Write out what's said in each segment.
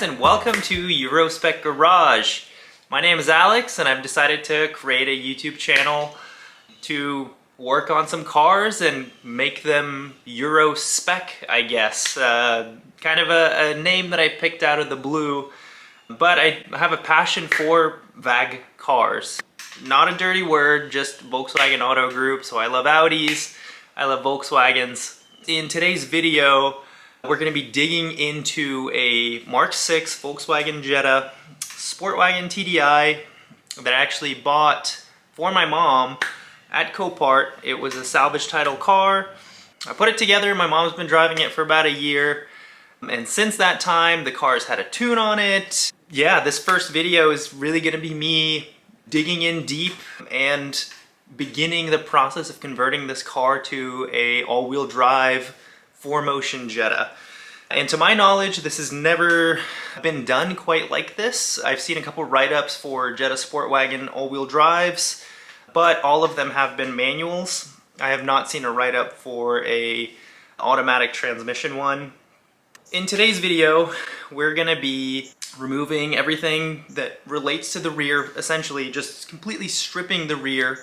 And welcome to Eurospec Garage. My name is Alex and I've decided to create a YouTube channel to work on some cars and make them Eurospec, I guess. Kind of a name that I picked out of the blue, but I have a passion for VAG cars. Not a dirty word, just Volkswagen Auto Group, so I love Audis, I love Volkswagens. In today's video, we're going to be digging into a Mark 6 Volkswagen Jetta Sportwagen TDI that I actually bought for my mom at Copart. It was a salvage title car. I put it together. My mom's been driving it for about a year. And since that time, the car's had a tune on it. Yeah, this first video is really going to be me digging in deep and beginning the process of converting this car to a all-wheel drive 4motion Jetta. And to my knowledge, this has never been done quite like this. I've seen a couple write-ups for Jetta Sportwagen all-wheel drives, but all of them have been manuals. I have not seen a write-up for a automatic transmission one. In today's video, we're gonna be removing everything that relates to the rear, essentially just completely stripping the rear,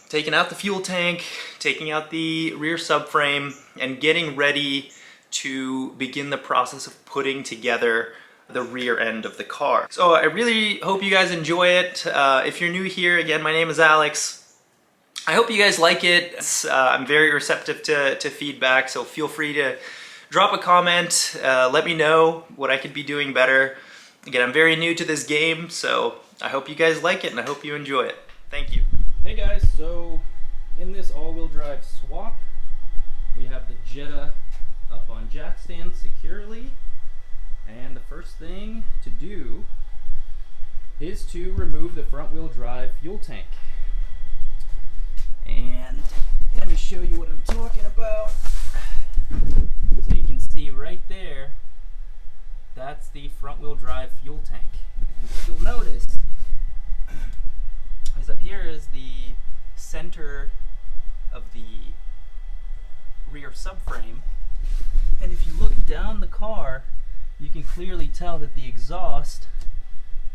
taking out the fuel tank, taking out the rear subframe, and getting ready to begin the process of putting together the rear end of the car. So I really hope you guys enjoy it. If you're new here, again, my name is Alex. I hope you guys like it. I'm very receptive to feedback, so feel free to drop a comment. Let me know what I could be doing better. Again, I'm very new to this game, so I hope you guys like it and I hope you enjoy it. Thank you. Hey guys, so in this all-wheel drive swap, we have the Jetta up on jack stand securely, and the first thing to do is to remove the front wheel drive fuel tank. And let me show you what I'm talking about. So you can see right there, that's the front wheel drive fuel tank. And what you'll notice is up here is the center of the rear subframe, and if you look down the car, you can clearly tell that the exhaust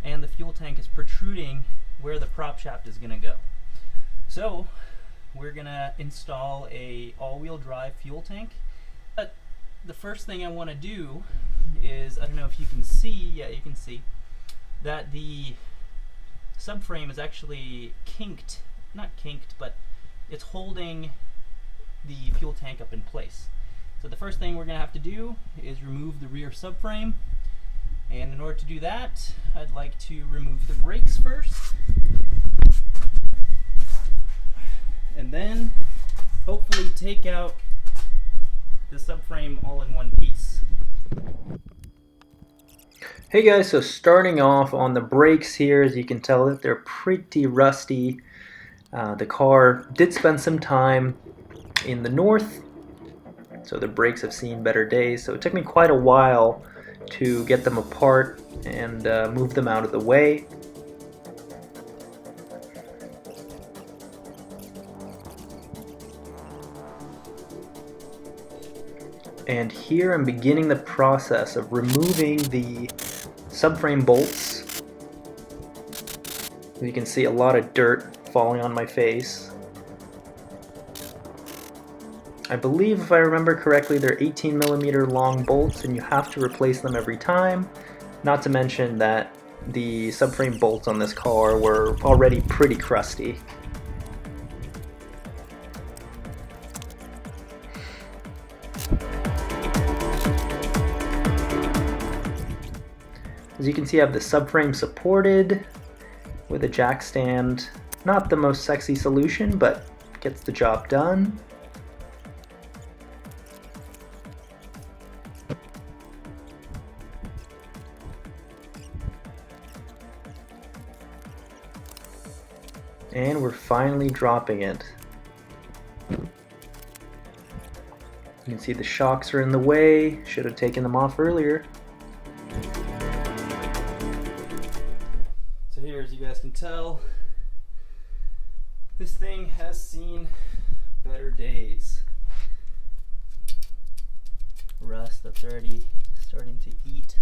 and the fuel tank is protruding where the prop shaft is going to go. So we're going to install a all-wheel drive fuel tank. But the first thing I want to do is, I don't know if you can see, yeah, you can see that the subframe is actually kinked, not kinked, but it's holding the fuel tank up in place. So the first thing we're going to have to do is remove the rear subframe, and in order to do that, I'd like to remove the brakes first, and then hopefully take out the subframe all in one piece. Hey guys, so starting off on the brakes here, as you can tell that they're pretty rusty. The car did spend some time in the north, so the brakes have seen better days, so it took me quite a while to get them apart and move them out of the way. And here I'm beginning the process of removing the subframe bolts. You can see a lot of dirt falling on my face. I believe, if I remember correctly, they're 18mm long bolts and you have to replace them every time. Not to mention that the subframe bolts on this car were already pretty crusty. As you can see, I have the subframe supported with a jack stand. Not the most sexy solution, but gets the job done. And we're finally dropping it. You can see the shocks are in the way. Should have taken them off earlier. So here, as you guys can tell, this thing has seen better days. Rust that's already starting to eat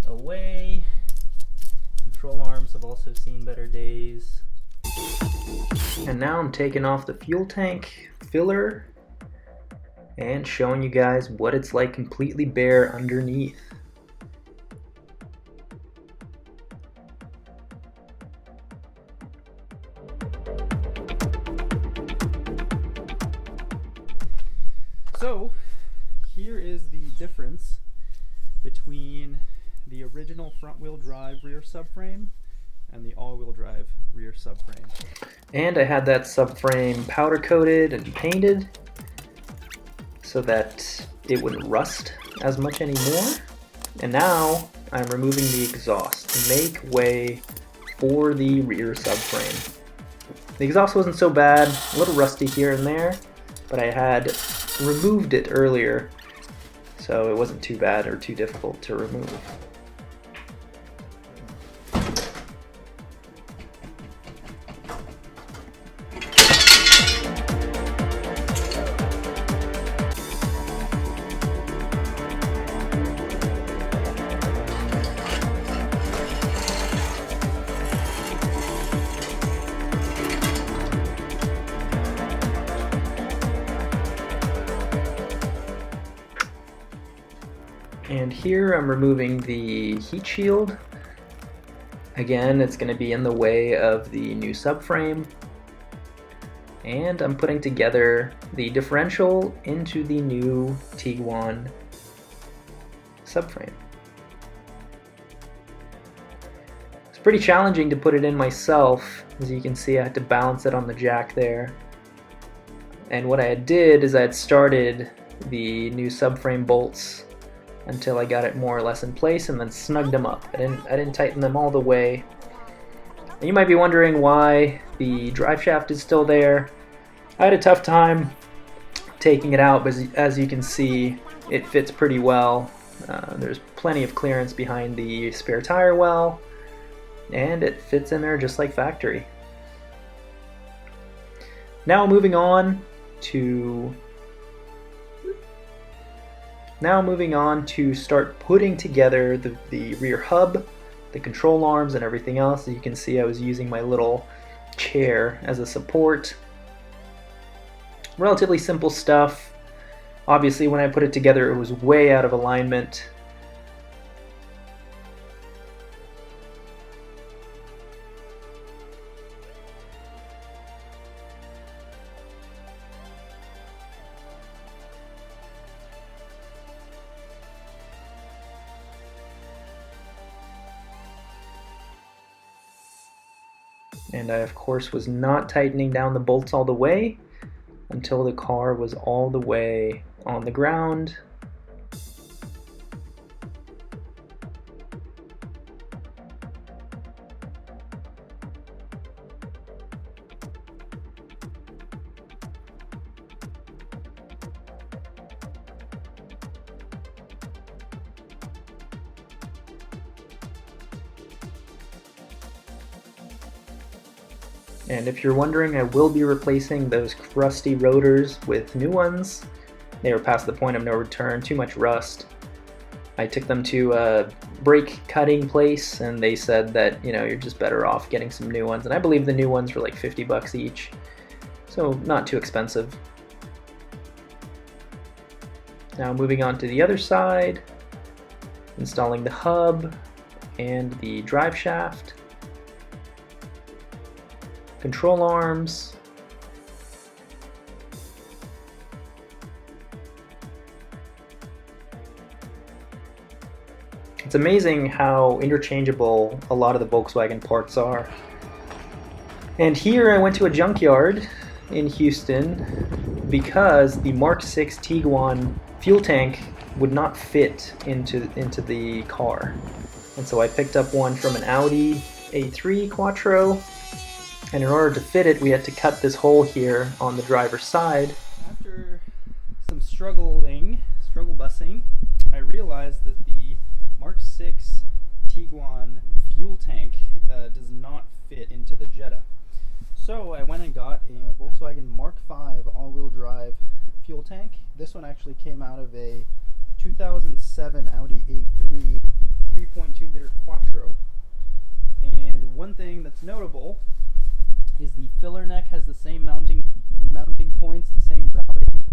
away. Control arms have also seen better days. And now I'm taking off the fuel tank filler and showing you guys what it's like completely bare underneath. So here is the difference between the original front-wheel drive rear subframe and the all-wheel drive rear subframe. And I had that subframe powder coated and painted so that it wouldn't rust as much anymore. And now I'm removing the exhaust to make way for the rear subframe. The exhaust wasn't so bad, a little rusty here and there, but I had removed it earlier, so it wasn't too bad or too difficult to remove. And here I'm removing the heat shield. Again, it's going to be in the way of the new subframe. And I'm putting together the differential into the new Tiguan subframe. It's pretty challenging to put it in myself. As you can see, I had to balance it on the jack there. And what I did is I had started the new subframe bolts until I got it more or less in place and then snugged them up. I didn't tighten them all the way. And you might be wondering why the drive shaft is still there. I had a tough time taking it out, but as you can see, it fits pretty well. There's plenty of clearance behind the spare tire well, and it fits in there just like factory. Now moving on to start putting together the rear hub, the control arms, and everything else. As you can see, I was using my little chair as a support. Relatively simple stuff. Obviously, when I put it together, it was way out of alignment. And I, of course, was not tightening down the bolts all the way until the car was all the way on the ground. And if you're wondering, I will be replacing those rusty rotors with new ones. They were past the point of no return, too much rust. I took them to a brake cutting place and they said that, you know, you're just better off getting some new ones. And I believe the new ones were like 50 bucks each, so not too expensive. Now moving on to the other side, installing the hub and the drive shaft. Control arms, it's amazing how interchangeable a lot of the Volkswagen parts are. And here I went to a junkyard in Houston because the Mark 6 Tiguan fuel tank would not fit into the car. And so I picked up one from an Audi A3 Quattro. And in order to fit it, we had to cut this hole here on the driver's side. After some struggle busing, I realized that the Mark 6 Tiguan fuel tank does not fit into the Jetta. So I went and got a Volkswagen Mark 5 all-wheel drive fuel tank. This one actually came out of a 2007 Audi A3 3.2 liter Quattro. And one thing that's notable is the filler neck has the same mounting points, the same routing,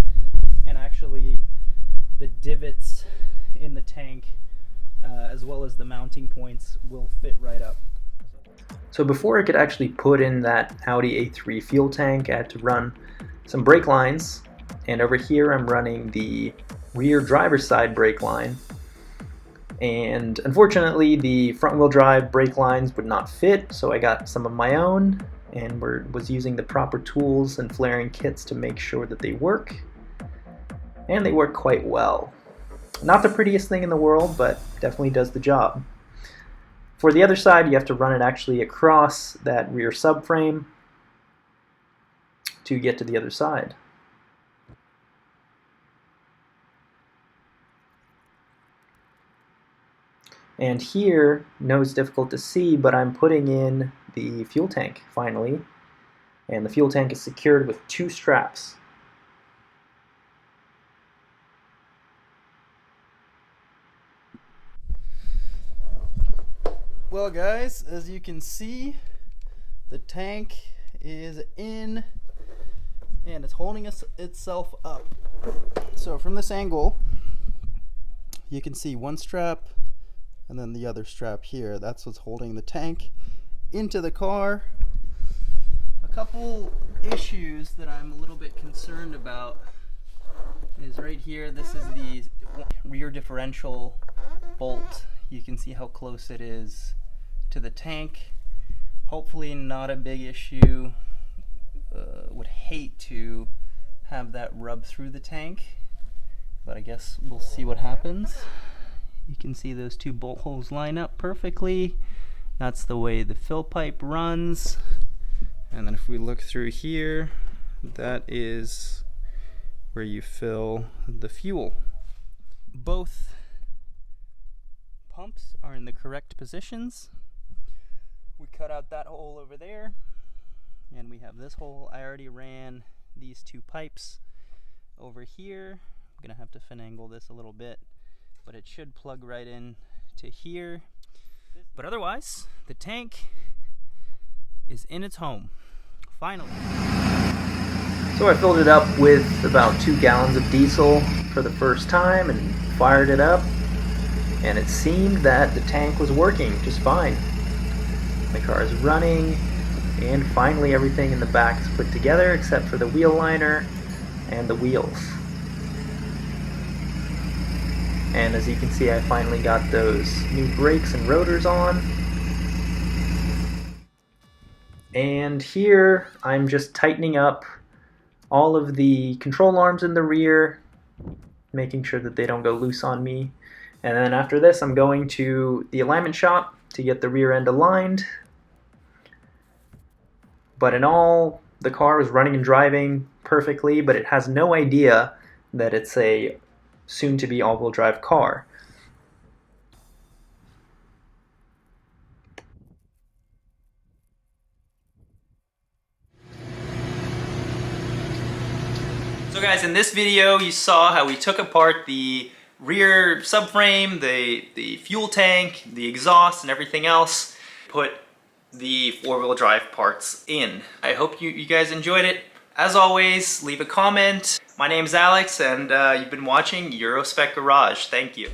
and actually the divots in the tank as well as the mounting points will fit right up. So before I could actually put in that Audi A3 fuel tank, I had to run some brake lines, and over here I'm running the rear driver's side brake line. And unfortunately the front wheel drive brake lines would not fit, so I got some of my own and was using the proper tools and flaring kits to make sure that they work. And they work quite well. Not the prettiest thing in the world, but definitely does the job. For the other side, you have to run it actually across that rear subframe to get to the other side. And here, I know it's difficult to see, but I'm putting in the fuel tank finally. And the fuel tank is secured with 2 straps. Well guys, as you can see, the tank is in and it's holding itself up. So from this angle, you can see one strap and then the other strap here. That's what's holding the tank into the car. A couple issues that I'm a little bit concerned about is right here. This is the rear differential bolt. You can see how close it is to the tank. Hopefully not a big issue. Would hate to have that rub through the tank, but I guess we'll see what happens. You can see those 2 bolt holes line up perfectly. That's the way the fill pipe runs. And then if we look through here, that is where you fill the fuel. Both pumps are in the correct positions. We cut out that hole over there, and we have this hole. I already ran these 2 pipes over here. I'm gonna have to finagle this a little bit, but it should plug right in to here. But otherwise, the tank is in its home, finally. So I filled it up with about 2 gallons of diesel for the first time and fired it up, and it seemed that the tank was working just fine. The car is running, and finally everything in the back is put together except for the wheel liner and the wheels. And as you can see, I finally got those new brakes and rotors on. And here I'm just tightening up all of the control arms in the rear, making sure that they don't go loose on me. And then after this, I'm going to the alignment shop to get the rear end aligned. But in all, the car is running and driving perfectly, but it has no idea that it's a soon-to-be all-wheel drive car. So guys, in this video you saw how we took apart the rear subframe, the fuel tank, the exhaust, and everything else. Put the 4-wheel drive parts in. I hope you guys enjoyed it. As always, leave a comment. My name's Alex, and you've been watching Eurospec Garage. Thank you.